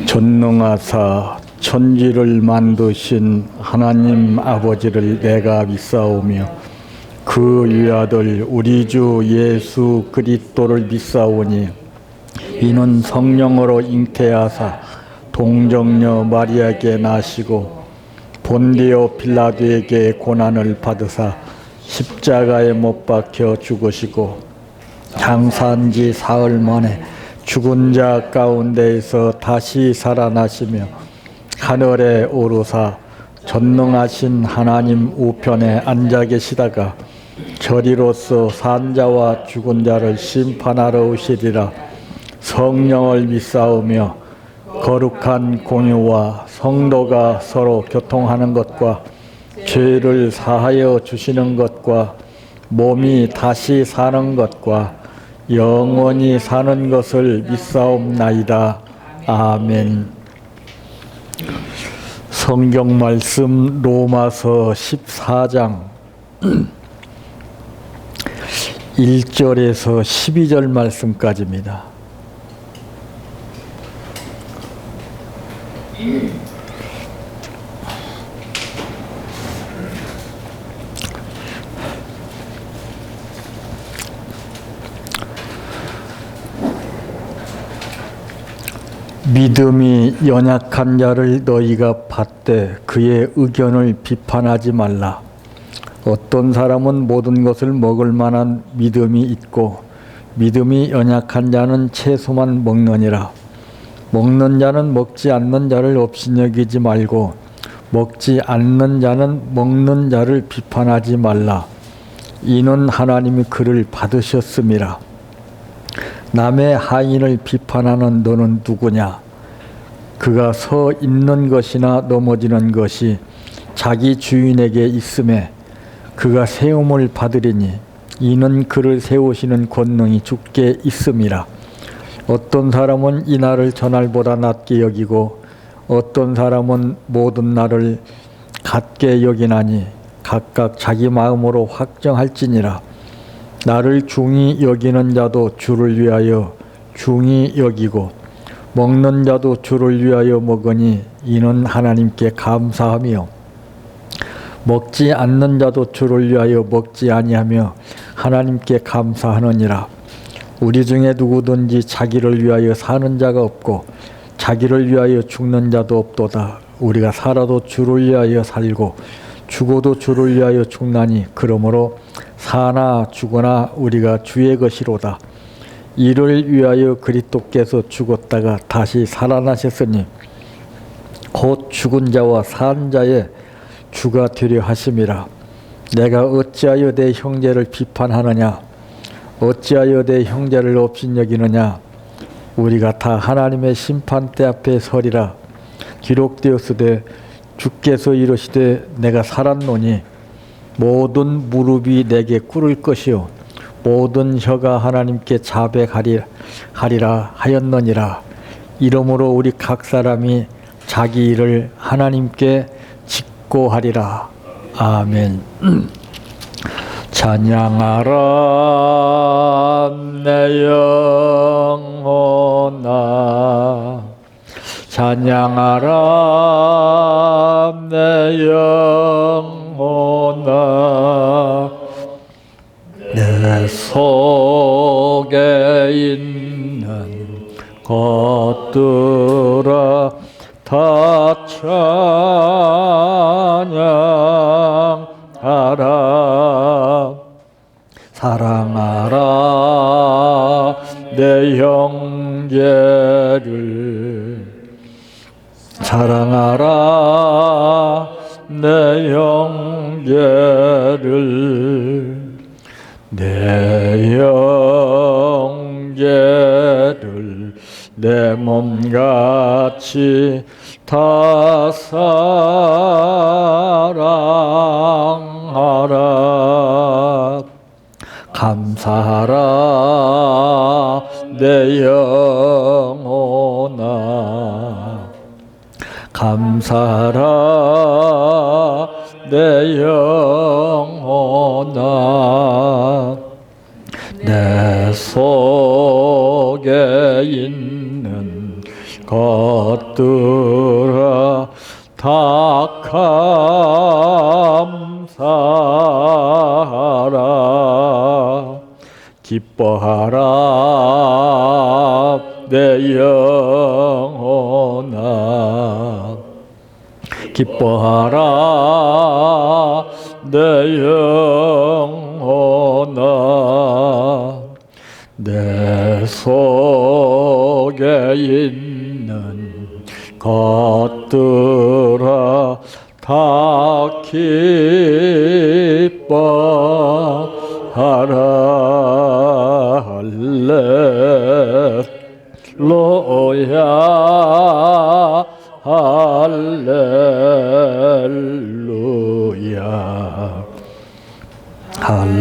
전능하사 천지를 만드신 하나님 아버지를 내가 믿사오며 그 유아들 우리 주 예수 그리스도를 믿사오니 이는 성령으로 잉태하사 동정녀 마리아에게 나시고 본디오 빌라도에게 고난을 받으사 십자가에 못 박혀 죽으시고 장사한 지 사흘 만에 죽은 자 가운데에서 다시 살아나시며 하늘에 오르사 전능하신 하나님 우편에 앉아 계시다가 저리로서 산 자와 죽은 자를 심판하러 오시리라. 성령을 믿사오며 거룩한 공유와 성도가 서로 교통하는 것과 죄를 사하여 주시는 것과 몸이 다시 사는 것과 영원히 사는 것을 믿사옵나이다. 아멘. 성경 말씀 로마서 14장 1절에서 12절 말씀까지입니다. 믿음이 연약한 자를 너희가 받되 그의 의견을 비판하지 말라. 어떤 사람은 모든 것을 먹을 만한 믿음이 있고 믿음이 연약한 자는 채소만 먹느니라. 먹는 자는 먹지 않는 자를 업신여기지 말고 먹지 않는 자는 먹는 자를 비판하지 말라. 이는 하나님이 그를 받으셨음이라. 남의 하인을 비판하는 너는 누구냐? 그가 서 있는 것이나 넘어지는 것이 자기 주인에게 있음에 그가 세움을 받으리니 이는 그를 세우시는 권능이 주께 있음이라. 어떤 사람은 이 날을 저날보다 낮게 여기고 어떤 사람은 모든 날을 같게 여기나니 각각 자기 마음으로 확정할지니라. 나를 중히 여기는 자도 주를 위하여 중히 여기고 먹는 자도 주를 위하여 먹으니 이는 하나님께 감사하며 먹지 않는 자도 주를 위하여 먹지 아니하며 하나님께 감사하느니라. 우리 중에 누구든지 자기를 위하여 사는 자가 없고 자기를 위하여 죽는 자도 없도다. 우리가 살아도 주를 위하여 살고 죽어도 주를 위하여 죽나니 그러므로 사나 죽으나 우리가 주의 것이로다. 이를 위하여 그리스도께서 죽었다가 다시 살아나셨으니 곧 죽은 자와 산 자의 주가 되려 하심이라. 내가 어찌하여 내 형제를 비판하느냐? 어찌하여 내 형제를 업신여기느냐? 우리가 다 하나님의 심판대 앞에 서리라. 기록되었으되 주께서 이르시되 내가 살았노니 모든 무릎이 내게 꿇을 것이요 모든 혀가 하나님께 자백하리라 하였느니라. 이러므로 우리 각 사람이 자기 일을 하나님께 직고하리라. 아멘. 찬양하라 내 영혼아, 찬양하라 내 영혼아, 내 속에 있는 것들아 다 찬양하라. 사랑하라 내 형제를, 사랑하라 내 형제를, 내 형제를 내 몸같이 다 사랑하라. 감사하라 내 영혼아, 감사하라 내 영혼아, 내 속에 있는 것들아 다 감사하라. 기뻐하라 내 영혼아. 기뻐하라 내 영혼아. 내 속에 있는 것들아 다 기뻐하라. 할렐루야 할렐루야 할렐루야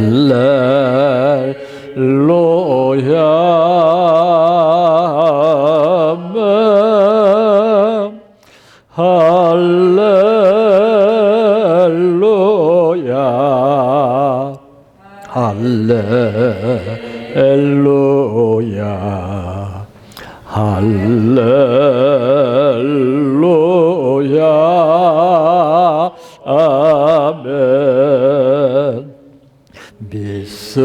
할렐루야 할렐루야 할렐루야 아멘. 믿습니다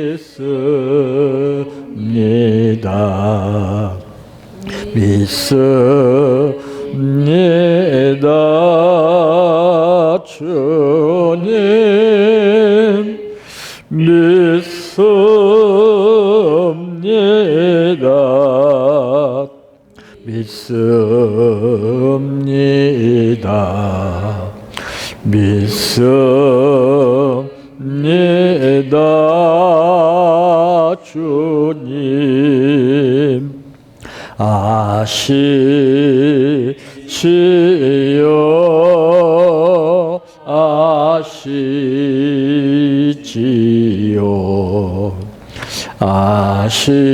믿습니다 믿습니다 주님 믿습니다 믿습니다 믿습니다 주님 아시지요 아시지요 아시지요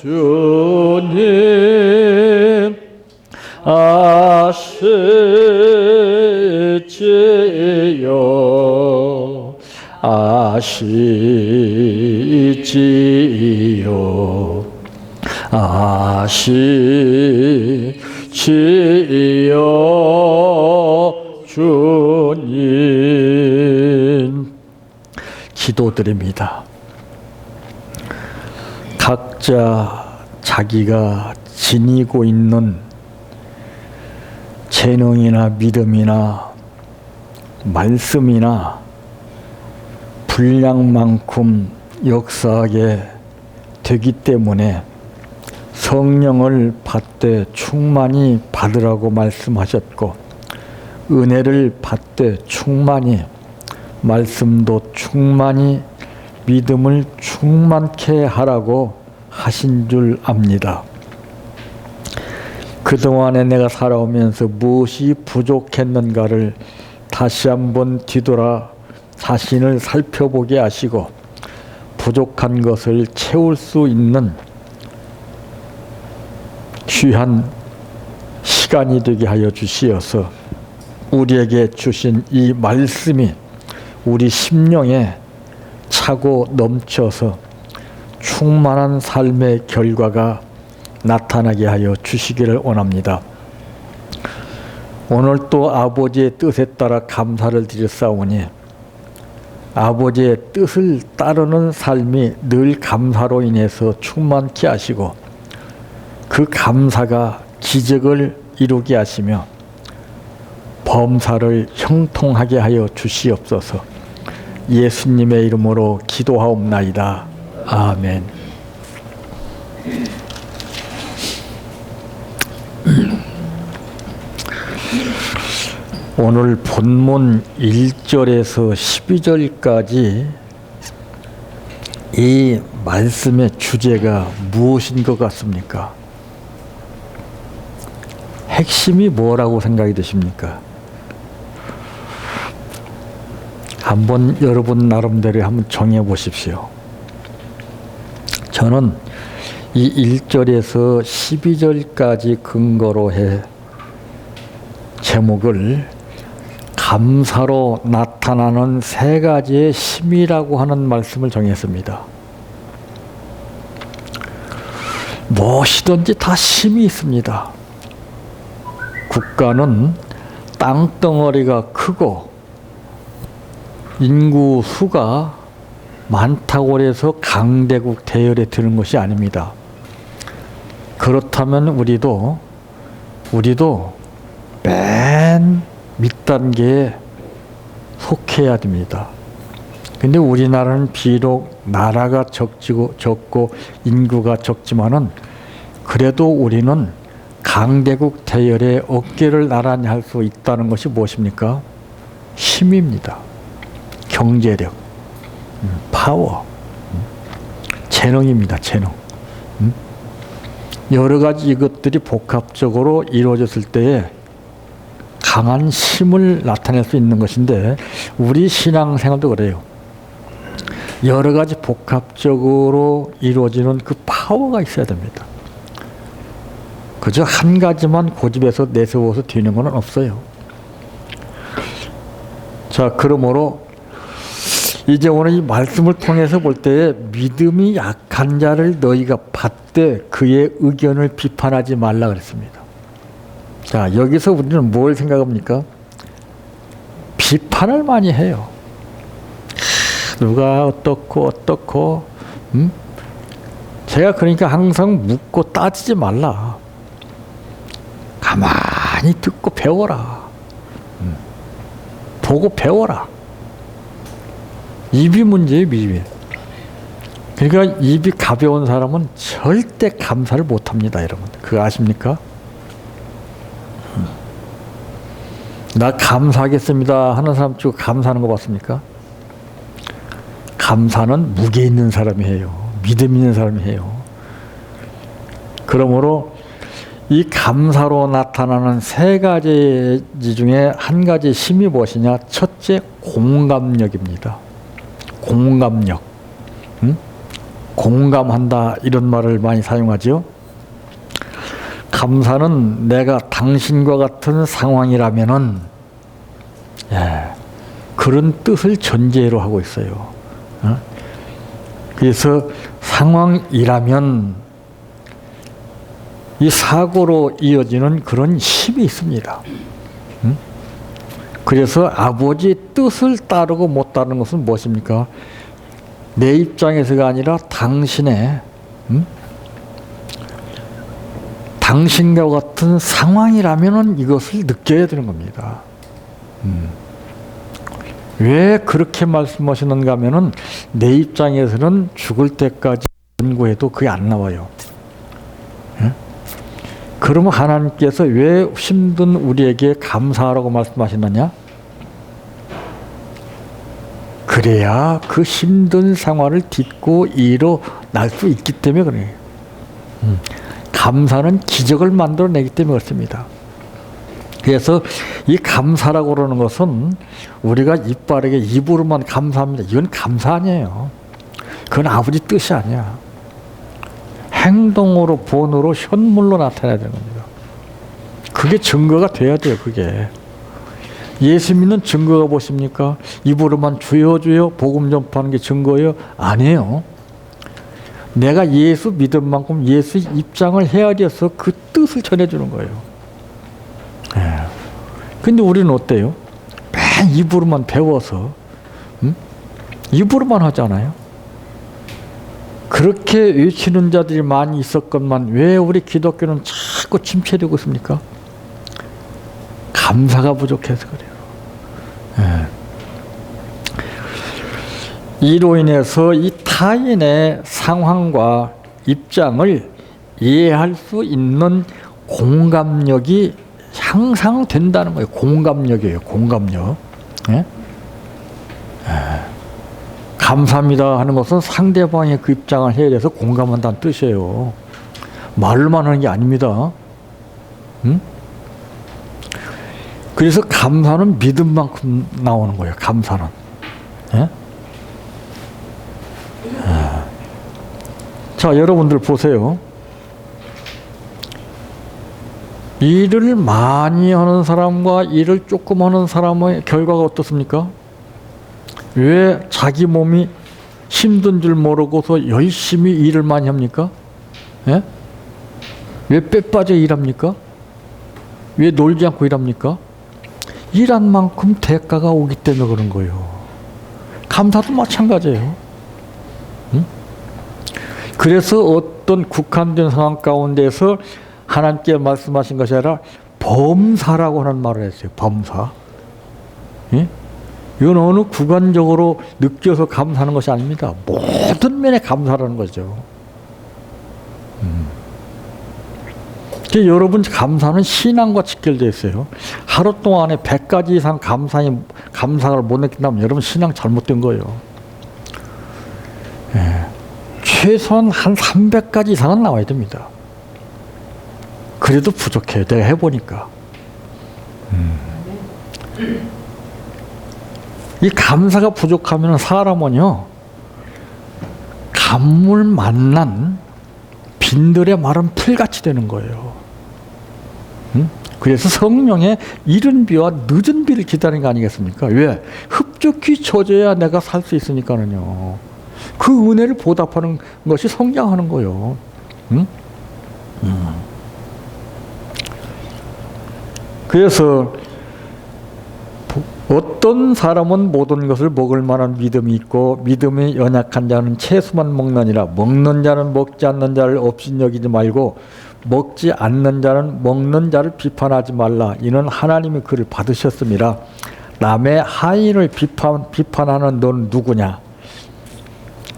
주님 아시지요 아시지요 아시지요 주님. 기도드립니다. 각자 자기가 지니고 있는 재능이나 믿음이나 말씀이나 분량만큼 역사하게 되기 때문에 성령을 받되 충만히 받으라고 말씀하셨고, 은혜를 받되 충만히, 말씀도 충만히, 믿음을 충만케 하라고 하신 줄 압니다. 그동안에 내가 살아오면서 무엇이 부족했는가를 다시 한번 뒤돌아 자신을 살펴보게 하시고, 부족한 것을 채울 수 있는 귀한 시간이 되게 하여 주시어서 우리에게 주신 이 말씀이 우리 심령에 차고 넘쳐서 충만한 삶의 결과가 나타나게 하여 주시기를 원합니다. 오늘 또 아버지의 뜻에 따라 감사를 드렸사오니 아버지의 뜻을 따르는 삶이 늘 감사로 인해서 충만케 하시고, 그 감사가 기적을 이루게 하시며 범사를 형통하게 하여 주시옵소서. 예수님의 이름으로 기도하옵나이다. 아멘. 오늘 본문 1절에서 12절까지 이 말씀의 주제가 무엇인 것 같습니까? 핵심이 뭐라고 생각이 되십니까? 한번 여러분 나름대로 한번 정해 보십시오. 저는 이 1절에서 12절까지 근거로 해 제목을 감사로 나타나는 세 가지의 힘이라고 하는 말씀을 정했습니다. 무엇이든지 다 힘이 있습니다. 국가는 땅덩어리가 크고 인구 수가 많다고 해서 강대국 대열에 드는 것이 아닙니다. 그렇다면 우리도 맨 밑단계에 속해야 됩니다. 근데 우리나라는 비록 나라가 적고 인구가 적지만은 그래도 우리는 강대국 대열에 어깨를 나란히 할 수 있다는 것이 무엇입니까? 힘입니다. 경제력, 파워, 재능입니다. 재능. 여러 가지 이것들이 복합적으로 이루어졌을 때에 강한 힘을 나타낼 수 있는 것인데 우리 신앙생활도 그래요. 여러 가지 복합적으로 이루어지는 그 파워가 있어야 됩니다. 그저 한 가지만 고집해서 내세워서 되는 건 없어요. 자, 그러므로 이제 오늘 이 말씀을 통해서 볼 때 믿음이 약한 자를 너희가 받되 그의 의견을 비판하지 말라 그랬습니다. 자, 여기서 우리는 뭘 생각합니까? 비판을 많이 해요. 누가 어떻고 제가 그러니까 항상 묻고 따지지 말라. 가만히 듣고 배워라. 보고 배워라. 입이 문제예요, 입이. 그러니까 입이 가벼운 사람은 절대 감사를 못합니다, 여러분. 그거 아십니까? 나 감사하겠습니다 하는 사람 쭉 감사하는 거 봤습니까? 감사는 무게 있는 사람이 해요. 믿음 있는 사람이 해요. 그러므로 이 감사로 나타나는 세 가지 중에 한 가지 힘이 무엇이냐? 첫째, 공감력입니다. 공감력. 공감한다 이런 말을 많이 사용하죠. 감사는 내가 당신과 같은 상황이라면은 그런 뜻을 전제로 하고 있어요. 그래서 상황이라면 이 사고로 이어지는 그런 힘이 있습니다. 그래서 아버지의 뜻을 따르고 못 따르는 것은 무엇입니까? 내 입장에서가 아니라 당신의 당신과 같은 상황이라면 이것을 느껴야 되는 겁니다. 왜 그렇게 말씀하시는가 하면은 내 입장에서는 죽을 때까지 연구해도 그게 안 나와요. 그러면 하나님께서 왜 힘든 우리에게 감사하라고 말씀하시느냐? 그래야 그 힘든 상황을 딛고 일어날 수 있기 때문에 그래요. 감사는 기적을 만들어내기 때문에 그렇습니다. 그래서 이 감사라고 그러는 것은 우리가 이빠르게 입으로만 감사합니다. 이건 감사 아니에요. 그건 아버지 뜻이 아니야. 행동으로, 본으로, 현물로 나타나야 되는 겁니다. 그게 증거가 돼야 돼요, 그게. 예수 믿는 증거가 무엇입니까? 입으로만 주여 주여 복음 전파하는 게 증거예요? 아니에요. 내가 예수 믿은 만큼 예수 입장을 헤아려서 그 뜻을 전해주는 거예요. 근데 우리는 어때요? 맨 입으로만 배워서 입으로만 하잖아요. 그렇게 외치는 자들이 많이 있었건만 왜 우리 기독교는 자꾸 침체되고 있습니까? 감사가 부족해서 그래요. 이로 인해서 이 타인의 상황과 입장을 이해할 수 있는 공감력이 향상된다는 거예요. 공감력이에요. 공감력. 감사합니다 하는 것은 상대방의 그 입장을 헤아려서 공감한다는 뜻이에요. 말로만 하는 게 아닙니다. 그래서 감사는 믿음만큼 나오는 거예요. 감사는. 자, 여러분들 보세요. 일을 많이 하는 사람과 일을 조금 하는 사람의 결과가 어떻습니까? 왜 자기 몸이 힘든 줄 모르고서 열심히 일을 많이 합니까? 예? 왜 빼 빠져 일합니까? 왜 놀지 않고 일합니까? 일한 만큼 대가가 오기 때문에 그런 거예요. 감사도 마찬가지예요. 응? 그래서 어떤 국한된 상황 가운데서 하나님께 말씀하신 것이 아니라 범사라고 하는 말을 했어요. 범사. 예? 이건 어느 구간적으로 느껴서 감사하는 것이 아닙니다. 모든 면에 감사라는 거죠. 여러분 감사는 신앙과 직결되어 있어요. 하루 동안에 100가지 이상 감사를 못 느낀다면 여러분 신앙 잘못된 거예요. 예. 최소한 한 300가지 이상은 나와야 됩니다. 그래도 부족해요. 내가 해보니까. 이 감사가 부족하면 사람은요, 간물 만난 빈들의 마른 풀같이 되는 거예요. 그래서 성령의 이른 비와 늦은 비를 기다리는 거 아니겠습니까? 왜? 흡족히 젖어야 내가 살 수 있으니까는요. 그 은혜를 보답하는 것이 성장하는 거예요. 그래서 어떤 사람은 모든 것을 먹을 만한 믿음이 있고 믿음이 연약한 자는 채소만 먹느니라. 먹는 자는 먹지 않는 자를 업신여기지 말고 먹지 않는 자는 먹는 자를 비판하지 말라. 이는 하나님이 그를 받으셨습니다. 남의 하인을 비판하는 너는 누구냐?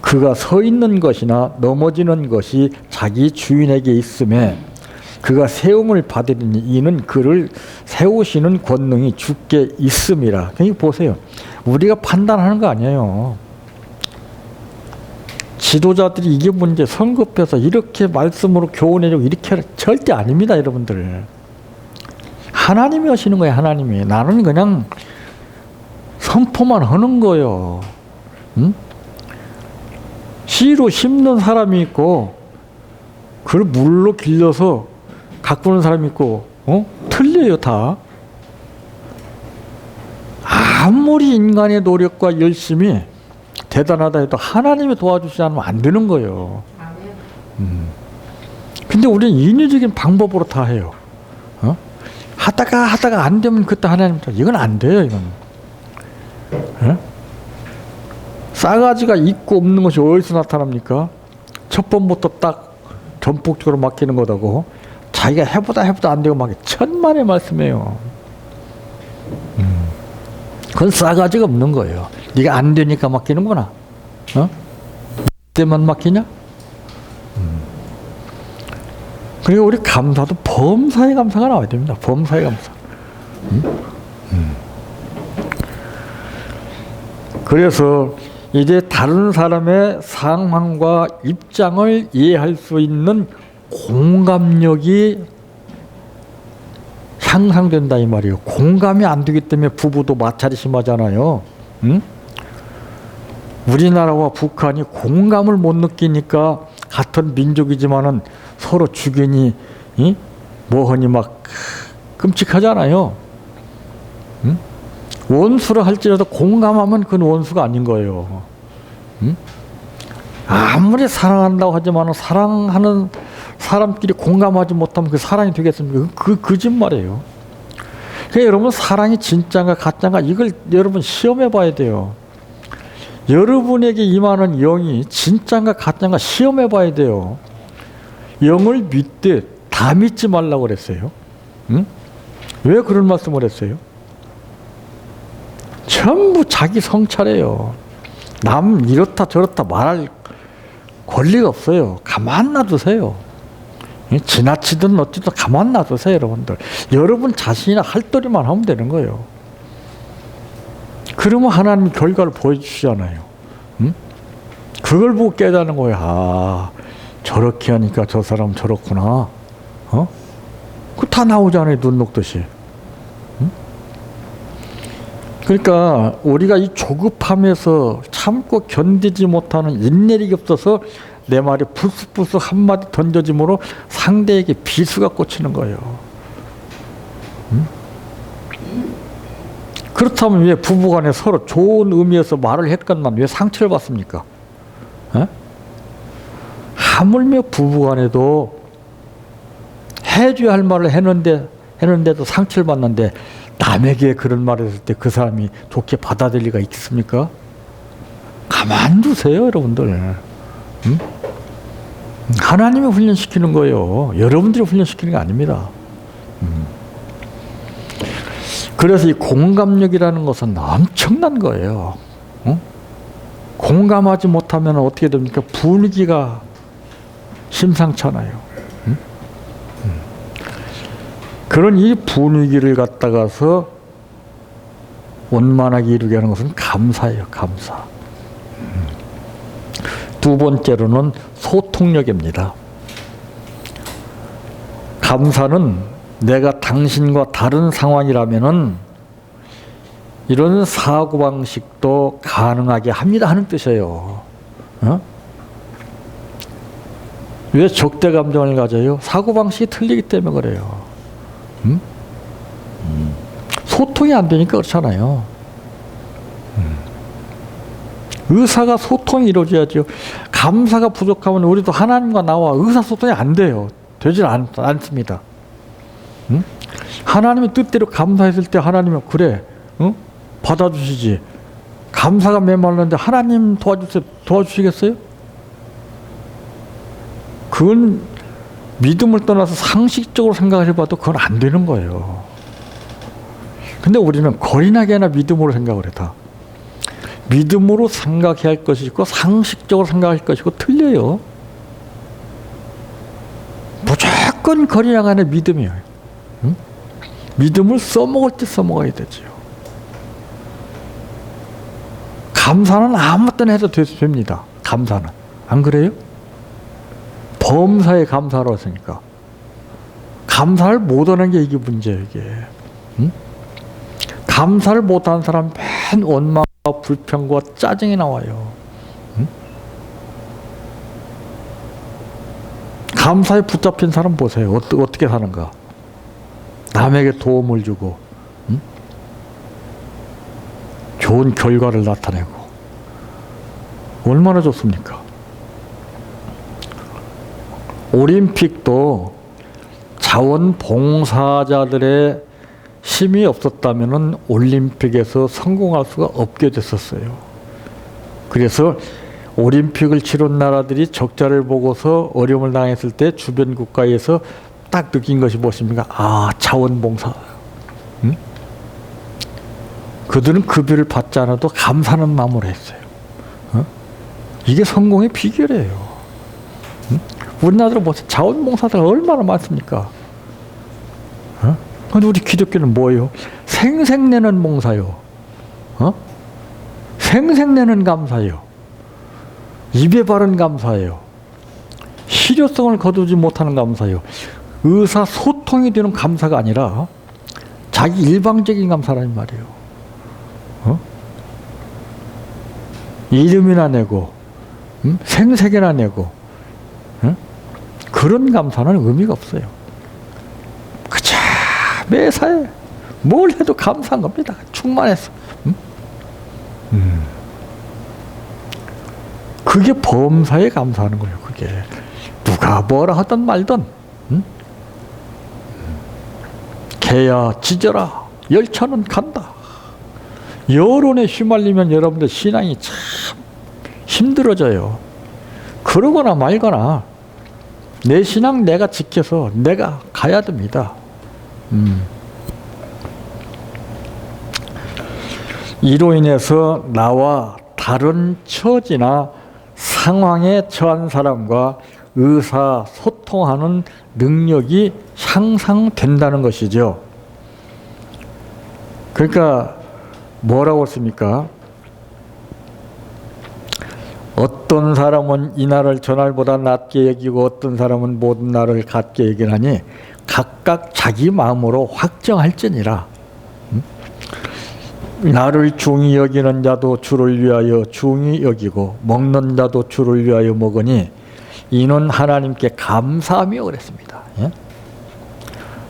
그가 서 있는 것이나 넘어지는 것이 자기 주인에게 있음에 그가 세움을 받으리니 이는 그를 세우시는 권능이 주께 있음이라. 그러니까 보세요. 우리가 판단하는 거 아니에요. 지도자들이 이게 문제 성급해서 이렇게 말씀으로 교훈해주고 이렇게 절대 아닙니다. 여러분들. 하나님이 하시는 거예요. 하나님이. 나는 그냥 선포만 하는 거예요. 응? 씨로 심는 사람이 있고 그걸 물로 길러서 가꾸는 사람이 있고 틀려요. 다. 아무리 인간의 노력과 열심이 대단하다 해도 하나님이 도와주시지 않으면 안 되는 거예요. 근데 우리는 인위적인 방법으로 다 해요. 하다가 안 되면 그때 하나님, 이건 안 돼요. 이건. 싸가지가 있고 없는 것이 어디서 나타납니까? 첫 번부터 딱 전폭적으로 맡기는 거다고. 자기가 해보다 안 되고 막 천만의 말씀이에요. 그건 싸가지가 없는 거예요. 네가 안 되니까 맡기는구나. 때만 맡기냐? 그리고 우리 감사도 범사의 감사가 나와야 됩니다. 범사의 감사. 그래서 이제 다른 사람의 상황과 입장을 이해할 수 있는 공감력이 향상된다 이 말이에요. 공감이 안 되기 때문에 부부도 마찰이 심하잖아요. 우리나라와 북한이 공감을 못 느끼니까 같은 민족이지만은 서로 주견이 뭐하니 막 끔찍하잖아요. 원수를 할지라도 공감하면 그건 원수가 아닌 거예요. 아무리 사랑한다고 하지만 사랑하는 사람끼리 공감하지 못하면 그 사랑이 되겠습니까? 그 거짓말이에요. 그러니까 여러분 사랑이 진짜인가 가짜인가 이걸 여러분 시험해 봐야 돼요. 여러분에게 임하는 영이 진짜인가 가짜인가 시험해 봐야 돼요. 영을 믿되 다 믿지 말라고 그랬어요. 왜 그런 말씀을 했어요? 전부 자기 성찰이에요. 남 이렇다 저렇다 말할 권리가 없어요. 가만 놔두세요. 지나치든 어찌든 가만 놔두세요. 여러분들. 여러분 자신이나 할 도리만 하면 되는 거예요. 그러면 하나님이 결과를 보여주시잖아요. 그걸 보고 깨닫는 거예요. 아, 저렇게 하니까 저 사람 저렇구나. 그 다 나오잖아요. 눈 녹듯이. 그러니까 우리가 이 조급함에서 참고 견디지 못하는 인내력이 없어서 내 말이 불쑥불쑥 한마디 던져짐으로 상대에게 비수가 꽂히는 거예요. 그렇다면 왜 부부간에 서로 좋은 의미에서 말을 했건만 왜 상처를 받습니까? 에? 하물며 부부간에도 해줘야 할 말을 했는데도 상처를 받는데 남에게 그런 말을 했을 때 그 사람이 좋게 받아들일 리가 있겠습니까? 가만 두세요, 여러분들. 하나님이 훈련시키는 거예요. 여러분들이 훈련시키는 게 아닙니다. 그래서 이 공감력이라는 것은 엄청난 거예요. 공감하지 못하면 어떻게 됩니까? 분위기가 심상찮아요. 그런 이 분위기를 갖다가서 원만하게 이루게 하는 것은 감사예요. 감사. 두 번째로는 소통력입니다. 감사는 내가 당신과 다른 상황이라면은 이런 사고방식도 가능하게 합니다 하는 뜻이에요. 왜 적대 감정을 가져요? 사고방식이 틀리기 때문에 그래요. 소통이 안 되니까 그렇잖아요. 의사가 소통이 이루어져야죠. 감사가 부족하면 우리도 하나님과 나와 의사소통이 안 돼요. 되질 않습니다. 하나님의 뜻대로 감사했을 때 하나님은 그래, 받아주시지. 감사가 메말랐는데 하나님 도와주시겠어요? 그건 믿음을 떠나서 상식적으로 생각을 해봐도 그건 안 되는 거예요. 근데 우리는 거리나게나 믿음으로 생각을 해, 다. 믿음으로 생각해야 할 것이 있고 상식적으로 생각할 것이고 틀려요. 무조건 거리나가는 믿음이에요. 믿음을 써먹을 때 써먹어야 되죠. 감사는 아무 때나 해도 됩니다. 감사는. 안 그래요? 범사에 감사하라고 했으니까. 감사를 못하는 게 이게 문제예요. 이게. 감사를 못하는 사람 맨 원망과 불평과 짜증이 나와요. 감사에 붙잡힌 사람 보세요. 어떻게 사는가. 남에게 도움을 주고 좋은 결과를 나타내고 얼마나 좋습니까? 올림픽도 자원봉사자들의 힘이 없었다면 올림픽에서 성공할 수가 없게 됐었어요. 그래서 올림픽을 치른 나라들이 적자를 보고서 어려움을 당했을 때 주변 국가에서 딱 느낀 것이 무엇입니까? 아, 자원봉사. 그들은 급여를 받지 않아도 감사하는 마음으로 했어요. 이게 성공의 비결이에요. 우리나라로 보세요. 자원봉사자가 얼마나 많습니까? 근데 우리 기독교는 뭐예요? 생색내는 봉사요. 생색내는 감사요. 입에 바른 감사예요. 실효성을 거두지 못하는 감사예요. 의사소통이 되는 감사가 아니라 자기 일방적인 감사라는 말이에요. 이름이나 내고 생색이나 내고 그런 감사는 의미가 없어요. 그저 매사에 뭘 해도 감사한 겁니다. 충만해서. 그게 범사에 감사하는 거예요. 그게 누가 뭐라 하든 말든 개야 짖어라 열차는 간다. 여론에 휘말리면 여러분들 신앙이 참 힘들어져요. 그러거나 말거나 내 신앙 내가 지켜서 내가 가야 됩니다. 이로 인해서 나와 다른 처지나 상황에 처한 사람과 의사소통하는 능력이 향상된다는 것이죠. 그러니까 뭐라고 했습니까? 어떤 사람은 이 날을 저 날보다 낮게 여기고 어떤 사람은 모든 날을 같게 여기나니 각각 자기 마음으로 확정할지니라. 나를 중히 여기는 자도 주를 위하여 중히 여기고 먹는 자도 주를 위하여 먹으니 이는 하나님께 감사하며 그랬습니다. 예?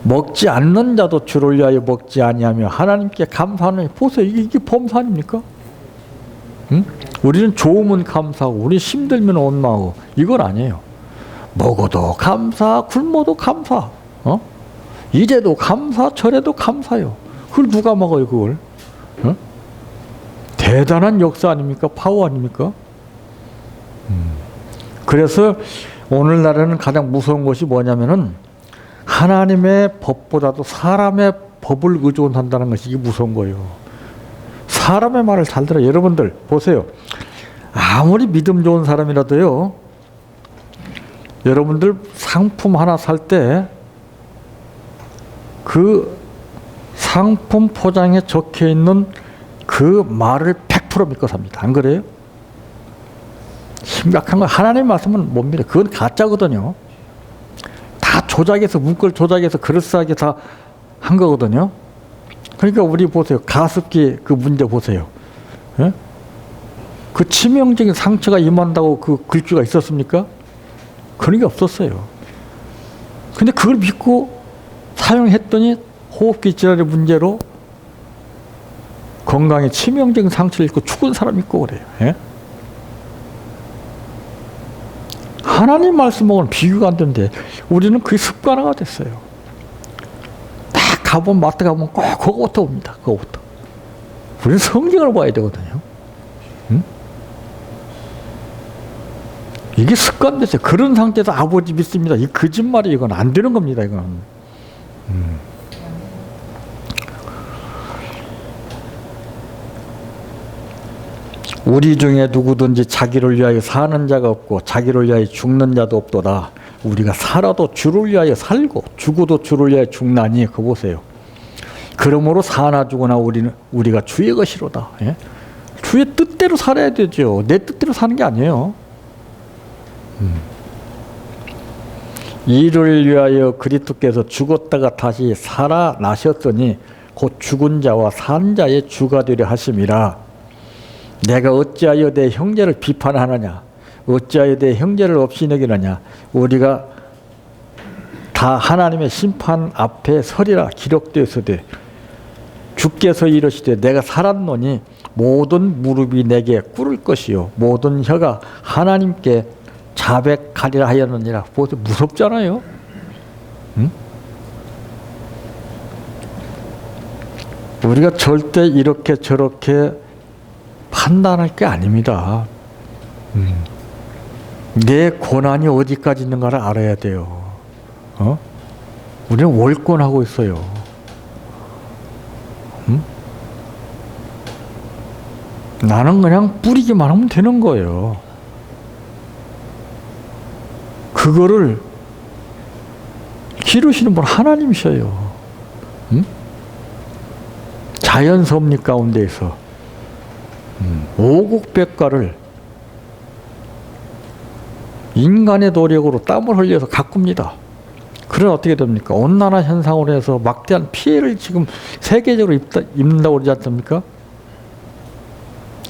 먹지 않는 자도 주를 위하여 먹지 아니하며 하나님께 감사하는 보세요. 이게 범사 아닙니까? 응? 우리는 좋으면 감사하고 우리 힘들면 원망하고 이건 아니에요. 먹어도 감사, 굶어도 감사, 이래도 감사, 저래도 감사요. 그걸 누가 먹어요, 그걸? 대단한 역사 아닙니까? 파워 아닙니까? 그래서 오늘날에는 가장 무서운 것이 뭐냐면은 하나님의 법보다도 사람의 법을 의존한다는 것이 이게 무서운 거예요. 사람의 말을 잘 들어요. 여러분들 보세요. 아무리 믿음 좋은 사람이라도요. 여러분들 상품 하나 살 때 그 상품 포장에 적혀 있는 그 말을 100% 믿고 삽니다. 안 그래요? 심각한 거 하나님 말씀은 못 믿어요. 그건 가짜거든요. 다 조작해서 문구를 조작해서 그럴싸하게 다 한 거거든요. 그러니까 우리 보세요. 가습기 그 문제 보세요. 예? 그 치명적인 상처가 임한다고 그 글귀가 있었습니까? 그런 게 없었어요. 근데 그걸 믿고 사용했더니 호흡기 질환의 문제로 건강에 치명적인 상처를 입고 죽은 사람이 있고 그래요. 예? 하나님 말씀하고는 비교가 안 되는데 우리는 그게 습관화가 됐어요. 딱 가보면 마트 가보면 꼭 그거부터 옵니다. 그거부터. 우리는 성경을 봐야 되거든요. 응? 이게 습관됐어요. 그런 상태에서 아버지 믿습니다. 이 거짓말이 이건 안 되는 겁니다. 이건. 우리 중에 누구든지 자기를 위하여 사는 자가 없고 자기를 위하여 죽는 자도 없도다. 우리가 살아도 주를 위하여 살고 죽어도 주를 위하여 죽나니 그거 보세요. 그러므로 사나 죽으나 우리가 주의 것이로다. 예? 주의 뜻대로 살아야 되죠. 내 뜻대로 사는 게 아니에요. 이를 위하여 그리스도께서 죽었다가 다시 살아나셨으니 곧 죽은 자와 산 자의 주가 되려 하심이라. 내가 어찌하여 내 형제를 비판하느냐? 어찌하여 내 형제를 없이 여기느냐? 우리가 다 하나님의 심판 앞에 서리라 기록되었으되 주께서 이르시되 내가 살았노니 모든 무릎이 내게 꿇을 것이요 모든 혀가 하나님께 자백하리라 하였느니라. 무섭잖아요. 응? 우리가 절대 이렇게 저렇게 판단할 게 아닙니다. 내 권한이 어디까지 있는가를 알아야 돼요. 우리는 월권하고 있어요. 나는 그냥 뿌리기만 하면 되는 거예요. 그거를 기르시는 분 하나님이셔요. 자연 섭리 가운데에서 오곡백과를 인간의 노력으로 땀을 흘려서 가꿉니다. 그럼 어떻게 됩니까? 온난화 현상으로 해서 막대한 피해를 지금 세계적으로 입는다고 그러지 않습니까?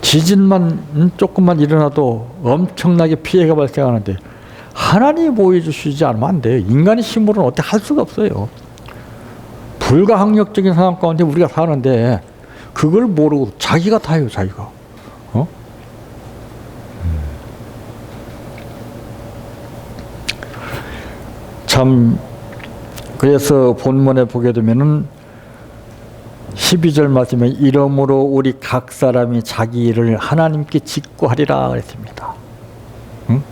지진만 조금만 일어나도 엄청나게 피해가 발생하는데 하나님이 보여주시지 않으면 안 돼요. 인간의 힘으로는 어떻게 할 수가 없어요. 불가항력적인 상황 가운데 우리가 사는데 그걸 모르고 자기가 다 해요. 자기가. 참 그래서 본문에 보게 되면은 12절 말씀에 이러므로 우리 각 사람이 자기 일을 하나님께 짓고 하리라 그랬습니다. 응?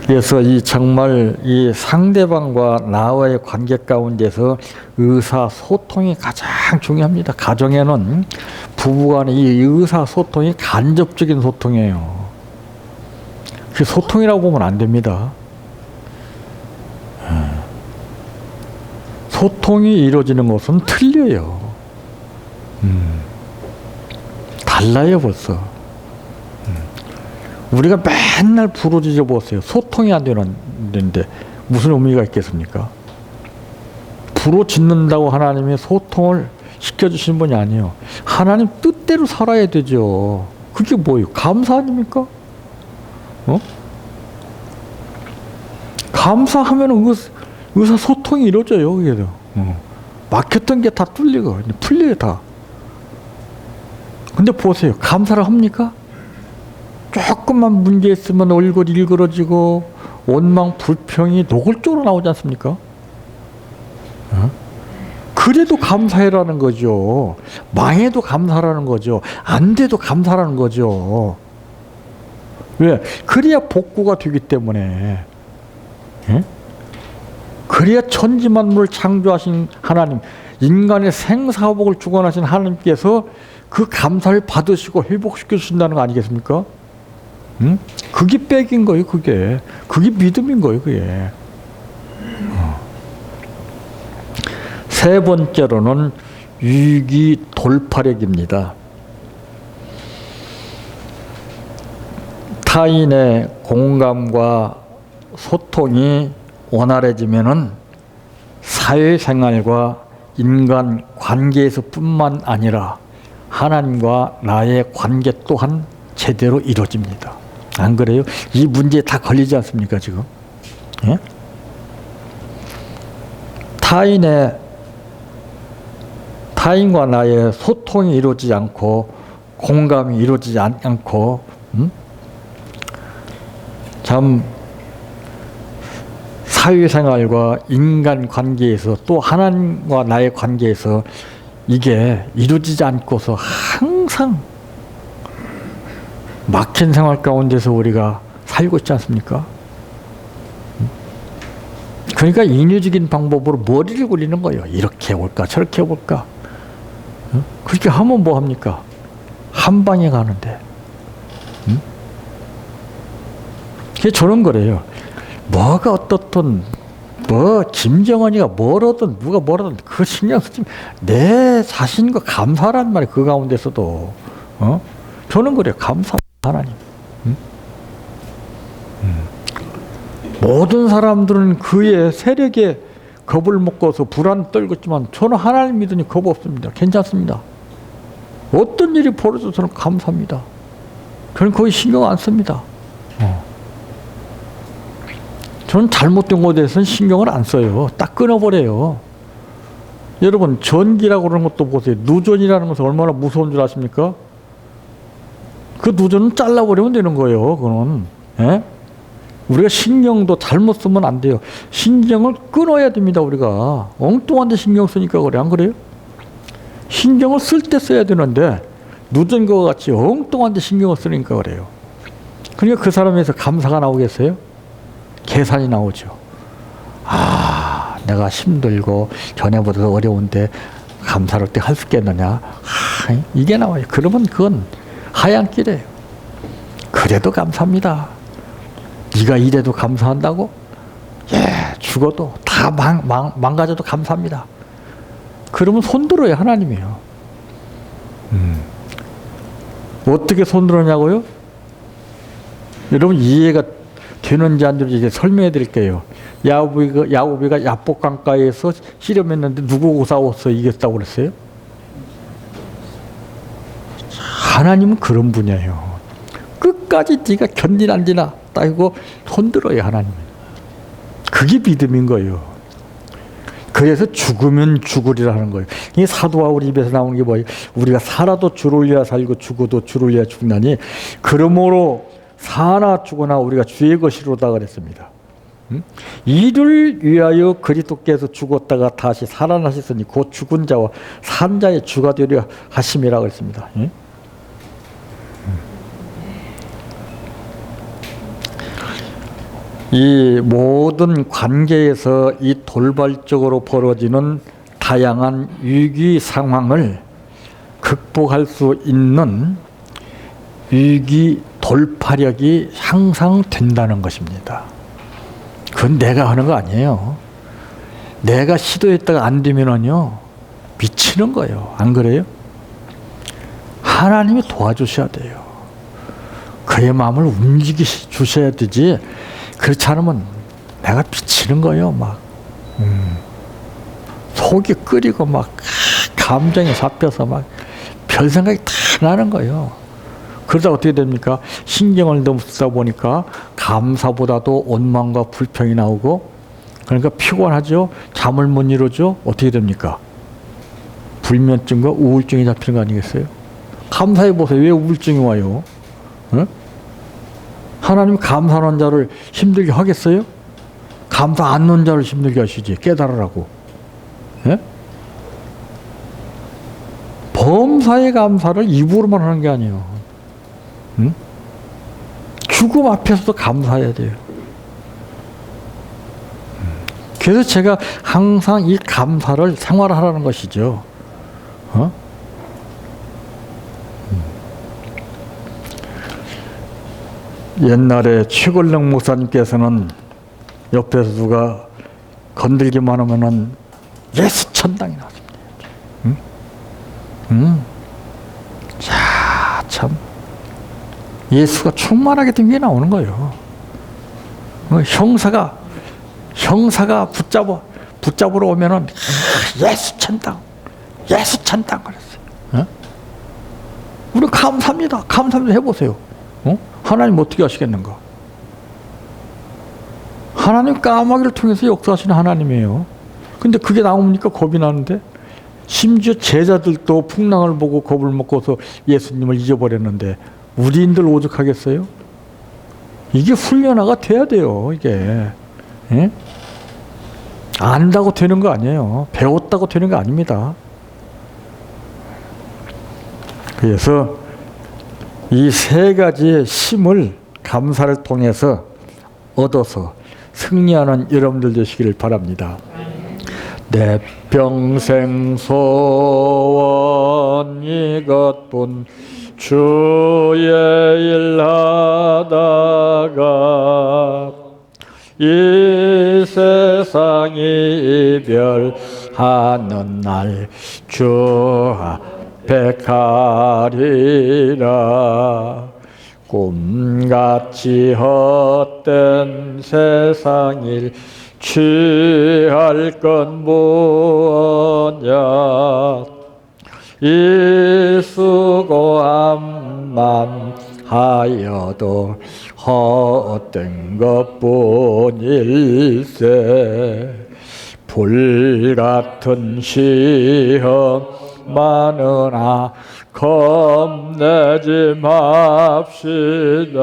그래서 이 정말 이 상대방과 나와의 관계 가운데서 의사소통이 가장 중요합니다. 가정에는 부부간의 이 의사소통이 간접적인 소통이에요. 그 소통이라고 보면 안 됩니다. 소통이 이루어지는 것은 틀려요. 달라요 벌써. 우리가 맨날 부르짖어 보세요. 소통이 안 되는데 무슨 의미가 있겠습니까? 부르짖는다고 하나님이 소통을 시켜주시는 분이 아니에요. 하나님 뜻대로 살아야 되죠. 그게 뭐예요? 감사 아닙니까? 감사하면 의사소통이 이루어져요. 그게도. 막혔던 게 다 뚫리고 풀려요 다. 근데 보세요. 감사를 합니까? 조금만 문제 있으면 얼굴이 일그러지고 원망, 불평이 노골적으로 나오지 않습니까? 그래도 감사해라는 거죠. 망해도 감사라는 거죠. 안 돼도 감사라는 거죠. 왜? 그래야 복구가 되기 때문에. 예? 그래야 천지만물을 창조하신 하나님, 인간의 생사복을 주관하신 하나님께서 그 감사를 받으시고 회복시켜 주신다는 거 아니겠습니까? 그게 백인 거예요, 그게. 그게 믿음인 거예요, 그게. 세 번째로는 위기 돌파력입니다. 타인의 공감과 소통이 원활해지면은 사회생활과 인간 관계에서 뿐만 아니라 하나님과 나의 관계 또한 제대로 이루어집니다. 안 그래요? 이 문제에 다 걸리지 않습니까, 지금? 예? 타인과 나의 소통이 이루어지지 않고 공감이 이루어지지 않고 참 사회생활과 인간관계에서 또 하나님과 나의 관계에서 이게 이루어지지 않고서 항상 막힌 생활 가운데서 우리가 살고 있지 않습니까? 그러니까 인위적인 방법으로 머리를 굴리는 거예요. 이렇게 해볼까 저렇게 해볼까. 그렇게 하면 뭐 합니까? 한 방에 가는데. 그게 저런 거래요. 뭐가 어떻든 김정은이가 뭐라든 누가 뭐라든 그 신경 쓰지 내 자신과 감사란 말이에요. 그 가운데서도 저는 그래요. 감사 하나님. 모든 사람들은 그의 세력에 겁을 먹고서 불안 떨고 있지만 저는 하나님 믿으니 겁 없습니다. 괜찮습니다. 어떤 일이 벌어져도 저는 감사합니다. 저는 거의 신경 안 씁니다. 저는 잘못된 것에 대해서는 신경을 안 써요. 딱 끊어버려요. 여러분 전기라고 그러는 것도 보세요. 누전이라는 것은 얼마나 무서운 줄 아십니까? 그 누전은 잘라버리면 되는 거예요. 그거는. 예? 우리가 신경도 잘못 쓰면 안 돼요. 신경을 끊어야 됩니다. 우리가 엉뚱한 데 신경 쓰니까 그래. 안 그래요? 신경을 쓸 때 써야 되는데 누전과 같이 엉뚱한 데 신경을 쓰니까 그래요. 그러니까 그 사람에서 감사가 나오겠어요? 계산이 나오죠. 아, 내가 힘들고 전에보다 어려운데 감사를 어떻게 할 수 있겠느냐. 이게 나와요. 그러면 그건 하얀 길이에요. 그래도 감사합니다. 네가 이래도 감사한다고? 예, 죽어도 다 망가져도 감사합니다. 그러면 손들어요, 하나님이요. 어떻게 손들었냐고요? 여러분 이해가 되는지 안 되는지 이제 설명해 드릴게요. 야곱이가 야복 강가에서 씨름했는데 누구하고 싸웠어 이겼다고 그랬어요? 하나님은 그런 분이에요. 끝까지 네가 견디나 안 되나 따지고 손들어요, 하나님. 그게 믿음인 거예요. 그래서 죽으면 죽으리라는 거예요. 이 사도와 우리 입에서 나오는 게 뭐예요? 우리가 살아도 주를 위하여 살고 죽어도 주를 위하여 죽나니 그러므로 사나 죽으나 우리가 주의 것이로다 그랬습니다. 이를 위하여 그리스도께서 죽었다가 다시 살아나셨으니 곧 죽은 자와 산 자의 주가 되려 하심이라 그랬습니다. 이 모든 관계에서 이 돌발적으로 벌어지는 다양한 위기 상황을 극복할 수 있는 위기 돌파력이 향상된다는 것입니다. 그건 내가 하는 거 아니에요. 내가 시도했다가 안 되면은요, 미치는 거예요. 안 그래요? 하나님이 도와주셔야 돼요. 그의 마음을 움직이시 주셔야 되지. 그렇지 않으면 내가 미치는 거예요. 막 속이 끓이고 막 감정이 잡혀서 막 별 생각이 다 나는 거예요. 그러다 어떻게 됩니까? 신경을 너무 쓰다 보니까 감사보다도 원망과 불평이 나오고, 그러니까 피곤하죠. 잠을 못 이루죠. 어떻게 됩니까? 불면증과 우울증이 잡히는 거 아니겠어요? 감사해 보세요. 왜 우울증이 와요? 응? 하나님 감사하는 자를 힘들게 하겠어요? 감사 안 하는 자를 힘들게 하시지. 깨달으라고. 예? 범사의 감사를 입으로만 하는 게 아니에요. 응? 죽음 앞에서도 감사해야 돼요. 그래서 제가 항상 이 감사를 생활하라는 것이죠. 어? 옛날에 최걸령 목사님께서는 옆에서 누가 건들기만 하면은 예수 천당이 나왔습니다. 자, 참 예수가 충만하게 된 게 나오는 거예요. 형사가 붙잡으러 오면은 예수 천당 그랬어요. 우리 감사합니다. 해보세요. 하나님 어떻게 하시겠는가? 하나님 까마귀를 통해서 역사하시는 하나님이에요. 근데 그게 나오니까 겁이 나는데, 심지어 제자들도 풍랑을 보고 겁을 먹고서 예수님을 잊어버렸는데 우리인들 오죽하겠어요? 이게 훈련화가 돼야 돼요. 이게 안다고 되는 거 아니에요. 배웠다고 되는 거 아닙니다. 그래서 이 세 가지의 힘을 감사를 통해서 얻어서 승리하는 여러분들 되시기를 바랍니다. 내 평생 소원 이것뿐, 주의 일 하다가 이 세상이 이별하는 날 주 앞에 가리라. 꿈같이 헛된 세상일 취할 건 무엇냐. 이 수고함만 하여도 헛된 것뿐일세. 불같은 시험 많으나 겁내지 맙시다.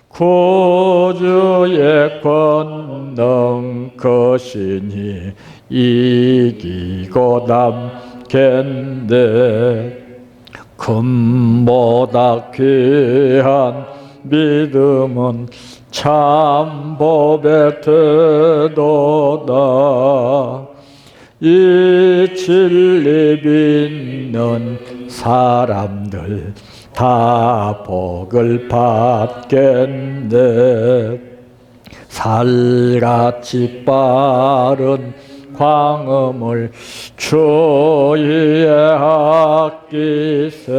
구주의 권능 크시니 이기고 남겠네. 금보다 귀한 믿음은 참 법의 태도다. 이 진리 믿는 사람들 다 복을 받겠네. 살같이 빠른 광음을 주위에 아끼세.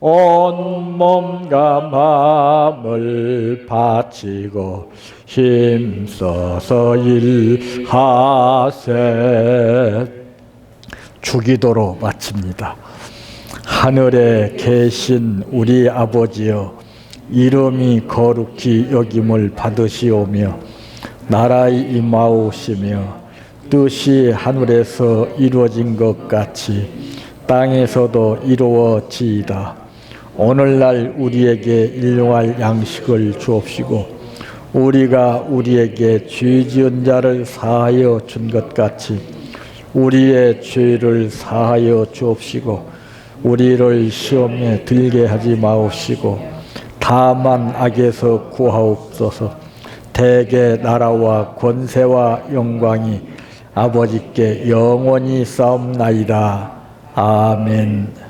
온 몸과 마음을 바치고 힘써서 일하세. 주기도로 마칩니다. 하늘에 계신 우리 아버지여, 이름이 거룩히 여김을 받으시오며 나라의 임하오시며 뜻이 하늘에서 이루어진 것 같이 땅에서도 이루어지이다. 오늘날 우리에게 일용할 양식을 주옵시고 우리가 우리에게 죄 지은 자를 사하여 준 것 같이 우리의 죄를 사하여 주옵시고 우리를 시험에 들게 하지 마옵시고 다만 악에서 구하옵소서. 대개 나라와 권세와 영광이 아버지께 영원히 싸움나이다. 아멘.